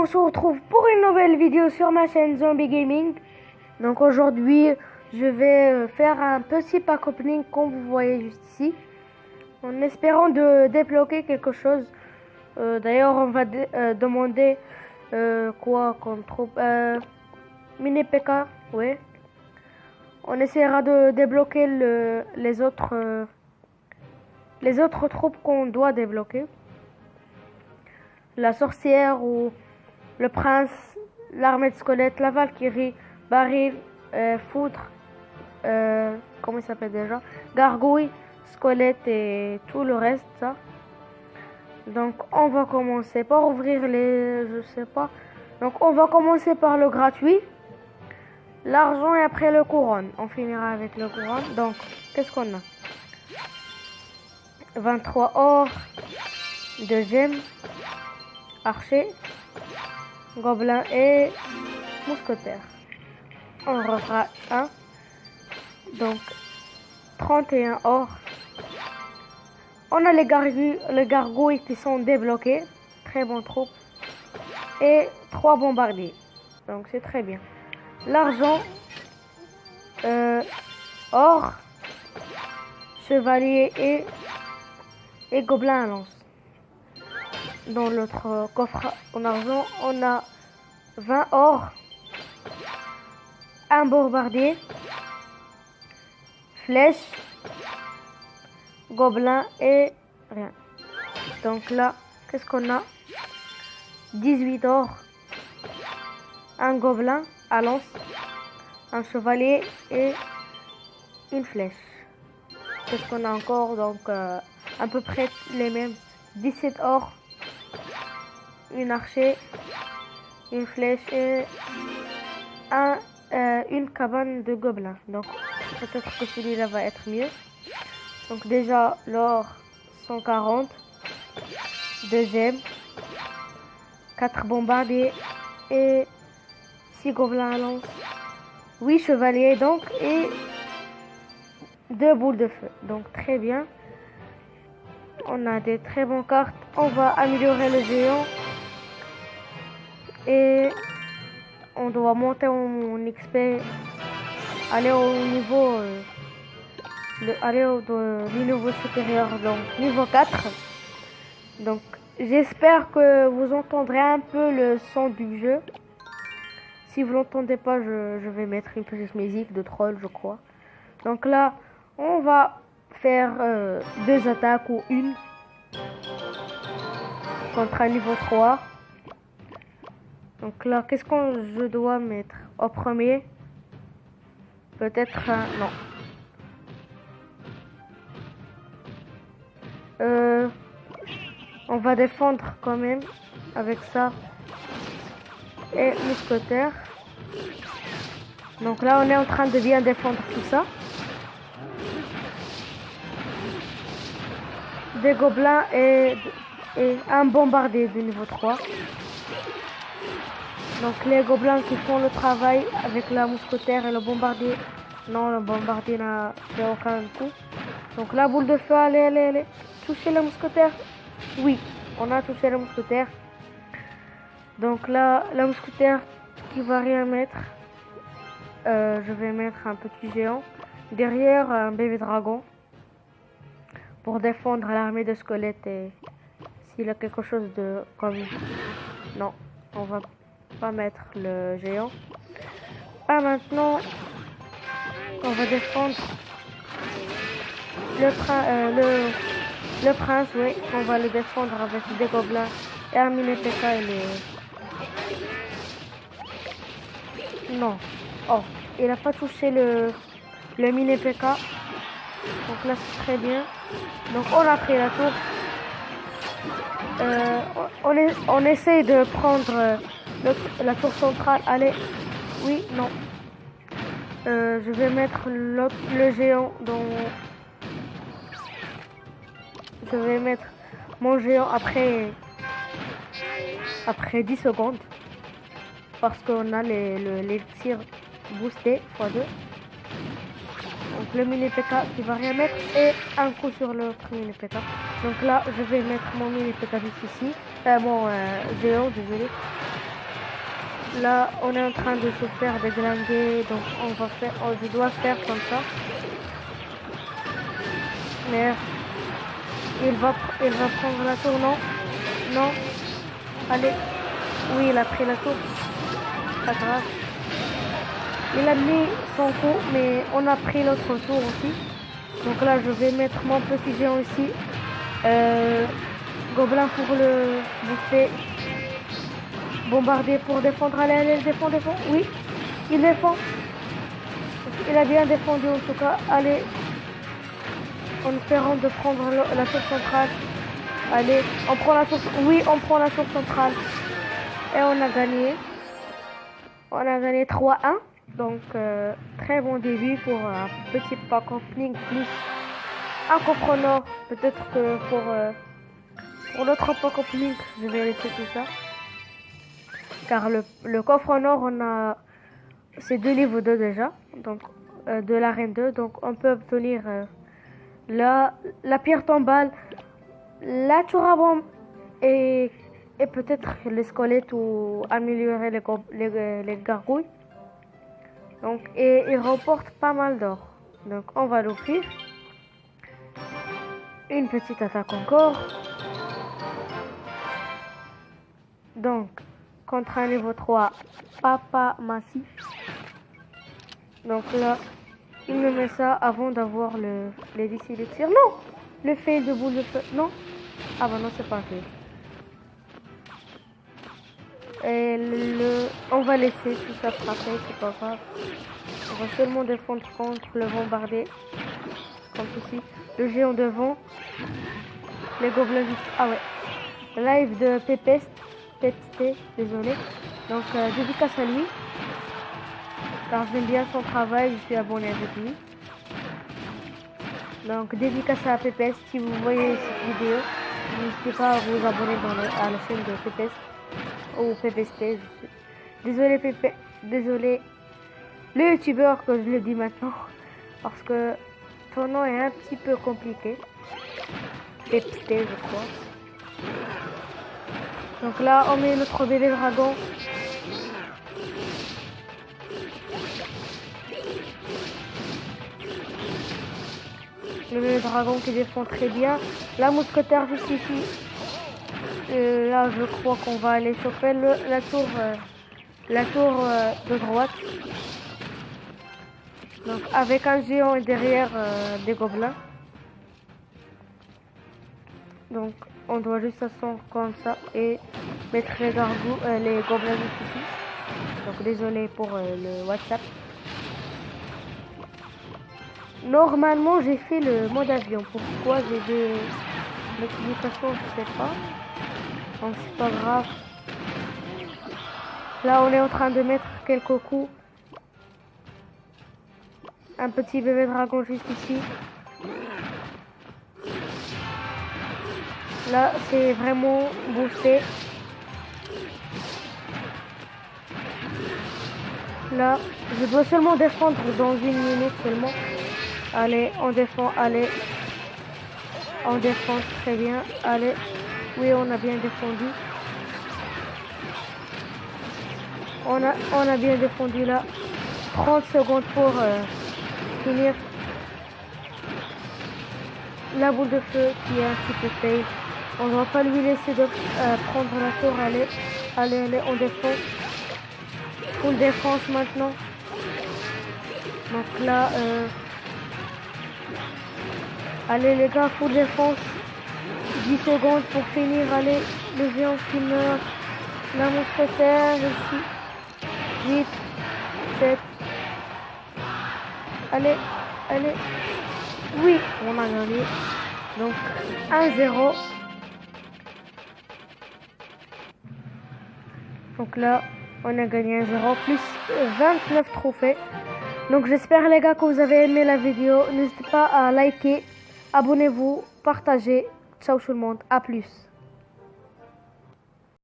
on se retrouve pour une nouvelle vidéo sur ma chaîne Zombie Gaming. Donc aujourd'hui, je vais faire un petit pack opening comme vous voyez juste ici, en espérant de débloquer quelque chose. D'ailleurs, on va demander quoi comme troupe, mini PK, ouais. On essaiera de débloquer les autres troupes qu'on doit débloquer. La sorcière ou le prince, l'armée de squelettes, la valkyrie, baril, foudre, comment il s'appelle déjà, gargouille, squelette et tout le reste, ça. Donc on va commencer par ouvrir je sais pas. Donc on va commencer par le gratuit, l'argent et après le couronne. On finira avec le couronne. Donc qu'est-ce qu'on a? 23 or, 2 gemmes, archer, gobelin et mousquetaire. On refera un. Donc 31 or. On a les gargouilles qui sont débloqués. Très bon troupe. Et 3 bombardiers. Donc c'est très bien. L'argent, or, chevalier et gobelin à lance. Dans l'autre coffre en argent, on a 20 or, un bombardier, flèche, gobelin et rien. Donc là, qu'est-ce qu'on a? 18 or, un gobelin à lance, un chevalier et une flèche. Qu'est-ce qu'on a encore? Donc à peu près les mêmes. 17 or, une archer, une flèche et une cabane de gobelins. Donc peut-être que celui-là va être mieux. Donc déjà l'or 140, 2 gemmes, 4 bombardiers et 6 gobelins à lance, 8 chevaliers donc et 2 boules de feu. Donc très bien. On a des très bonnes cartes. On va améliorer le géant. Et on doit monter en XP. Aller au niveau... du niveau supérieur. Donc niveau 4. Donc j'espère que vous entendrez un peu le son du jeu. Si vous l'entendez pas, je vais mettre une petite musique de troll, je crois. Donc là, on va faire 2 attaques ou une contre un niveau 3. Donc là, qu'est-ce que je dois mettre au premier? Peut-être non. On va défendre quand même avec ça et mousquetaire. Donc là, on est en train de bien défendre tout ça. Des gobelins et un bombardier de niveau 3. Donc les gobelins qui font le travail avec la mousquetaire et le bombardier. Non, le bombardier n'a fait aucun coup. Donc la boule de feu, allez. Touchez la mousquetaire. Oui, on a touché la mousquetaire. Donc là, la mousquetaire qui va rien mettre. Je vais mettre un petit géant. Derrière, un bébé dragon. Pour défendre l'armée de squelettes et s'il a quelque chose de comme... Non, on va pas mettre le géant. Ah, maintenant, on va défendre le prince, oui. On va le défendre avec des gobelins et un mini PK Non. Oh, il a pas touché le mini PK. Donc là c'est très bien. Donc on a pris la tour. On essaye de prendre la tour centrale. Allez. Oui, non. Je vais mettre le géant dans... Je vais mettre mon géant après 10 secondes. Parce qu'on a les tirs boostés x2. Donc le mini PK qui va rien mettre et un coup sur l'autre mini PK. Donc là je vais mettre mon mini PK juste ici. Mon géant, désolé. Là, on est en train de se faire déglinguer, donc je dois faire comme ça. Merde. Il va prendre la tour, non? Non. Allez. Oui, il a pris la tour. Pas grave. Il a mis son coup, mais on a pris l'autre tour aussi. Donc là, je vais mettre mon petit géant ici. Gobelin pour le booster. Bombardier pour défendre. Allez, allez, défend. Oui, il défend. Il a bien défendu en tout cas. Allez. En espérant de prendre la tour centrale. Allez, on prend la tour. Oui, on prend la tour centrale. Et on a gagné. On a gagné 3-1. Donc, très bon début pour un petit pack opening plus un coffre en or. Peut-être que pour l'autre pack opening, je vais laisser tout ça. Car le coffre en or, on a c'est 2 niveaux 2 déjà. Donc, de l'arène 2. Donc, on peut obtenir la pierre tombale, la tour à bombe et peut-être les squelettes ou améliorer les gargouilles. Donc, et il remporte pas mal d'or. Donc, on va l'offrir. Une petite attaque encore. Donc, contre un niveau 3, Papa Massif. Donc là, il me met ça avant d'avoir les 10 élixirs. Non! Le fail de boule de feu. Non? Ah bah non, c'est pas un fail. Et on va laisser tout ça frapper, c'est pas grave. On va seulement défendre contre le bombardier. Comme ceci. Le géant devant. Les gobelins juste. Ah ouais. Live de Pépeste. Désolé. Donc dédicace à lui. Car j'aime bien son travail, je suis abonné avec lui. Donc dédicace à Pépeste. Si vous voyez cette vidéo, n'hésitez pas à vous abonner à la chaîne de Pépeste. Ou PPST. Désolé le youtubeur que je le dis maintenant. Parce que ton nom est un petit peu compliqué. PPST je crois. Donc là on met notre bébé dragon. Le bébé dragon qui défend très bien. La mousquetaire juste ici. Là, je crois qu'on va aller choper la tour de droite. Donc, avec un géant et derrière des gobelins. Donc, on doit juste s'asseoir comme ça et mettre les gobelins juste ici. Donc, désolé pour le WhatsApp. Normalement, j'ai fait le mode avion. Pourquoi j'ai des notifications, je sais pas. Donc c'est pas grave. Là on est en train de mettre quelques coups. Un petit bébé dragon juste ici. Là c'est vraiment boosté. Là je dois seulement défendre dans 1 minute seulement. Allez on défend, allez. On défend très bien, allez. Oui, on a bien défendu. On a bien défendu là. 30 secondes pour finir. La boule de feu qui est un petit peu fail. On ne va pas lui laisser de prendre la tour. Allez, on défend. Full défense maintenant. Donc là, allez les gars, full défense. 10 secondes pour finir. Allez, le géant qui meurt. La mousquetaire ici. 8, 7. Allez. Oui, on a gagné. Donc 1-0. Donc là, on a gagné 1-0 plus 29 trophées. Donc j'espère les gars que vous avez aimé la vidéo. N'hésitez pas à liker, abonnez-vous, partagez. Ciao tout le monde, à plus.